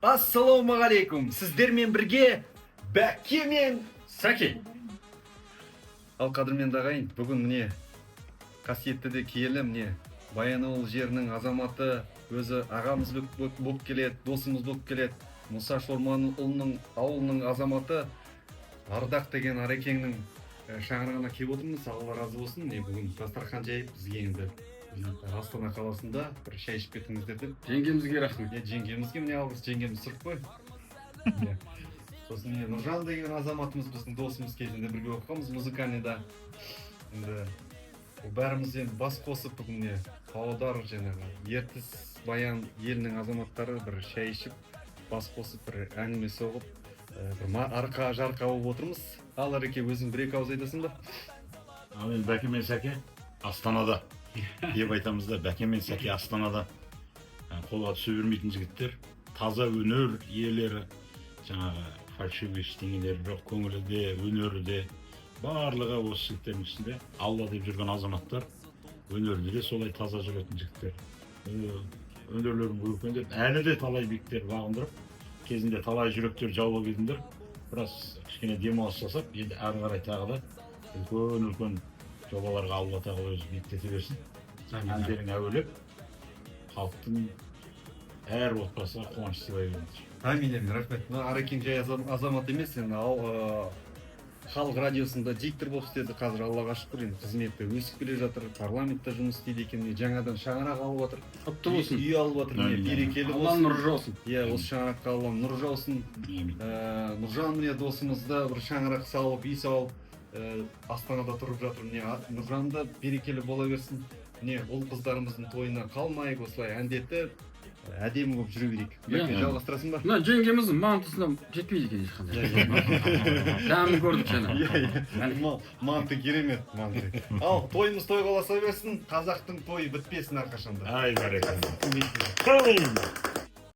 Ассалаумағалейкум. Сіздермен бірге Бәкке мен Сәке. Ал қадірменді ағайын, бүгін міне қасиетті де киелі міне Баянауыл жерінің азаматы, өзі ағамыз болып келеді, досымыз болып келеді. Мұса Шорманұлының ауылының азаматы Ардақ деген Арекеңнің шаңырағына келіп отырмыз. Алла разы болсын. Бүгін дастархан жайып бізге енді Астана қаласында бір шай ішіп кетіңіздер деп. Жеңгемізге рахмет. Жеңгемізге міне алғыс, жеңгеміз сырт қой. Сосын Нұржан деген азаматымыз біздің досымыз, кезінде бірге оқығанбыз музыкальныйда. Енді бәріміз енді бас қосып бүгін Павлодар жаңағы Ертіс Баян елінің азаматтары бір шай ішіп, бас қосып бір әңгіме соғып, арқа жарқа болып отырмыз. Ал Ареке, өзің бір-екі ауыз айтасың ба? Ал енді Бәке мен Сәке Астанада деп айтамыз да, Бәке мен Сәке Астанада қолға түсе бермейтін жігіттер, таза өнер иелері, жаңағы фальшивый ештеңелері жоқ, көңілі де, өнері де барлығы осы жігіттердің ішінде Алла деп жүрген азаматтар, өнерде де солай таза жүретін жігіттер. Өнерлерін өркендеп, әлі де талай биіктер бағындырып, кезінде талай жүректер жаулап едіңдер. Біраз кішкене демалыс жасап, енді әрі қарай тағы да үлкен жобаларға Алла тағала өзі биіктете берсін. Әндерің әуелеп, халықтың әр отбасыға қуаныш сыйлай беріңдер. Амин, рахмет. Арекең жай азамат емес, халық радиосында диктор болып істеді. Қазір Аллаға шүкір, қызметте өсіп келе жатыр, парламентте жұмыс істейді екен, жаңадан шаңырақ алып жатыр. Құтты болсын. Үй алып жатыр, берекелі болсын. Алланың нұры жаусын. Осы шаңыраққа Алланың нұры жаусын. Нұржан міне досымызда бір шаңырақ салып, үй салып, Астанада тұрып жатыр. Нұржан да берекелі бола берсін. Ұл қыздарымыздың тойына қалмайық, осылай әндетіп, әдемі болып жүре берейік. Бәке, жалғастырасың ба? Жеңгеміздің мантысына жетпейді екен ешқандай. Дәмін көрдік жаңа. Манты керемет, манты. Ал, тойымыз той қаласа берсін, қазақтың тойы бітпесін әрқашанда. Ай, бәрекелді.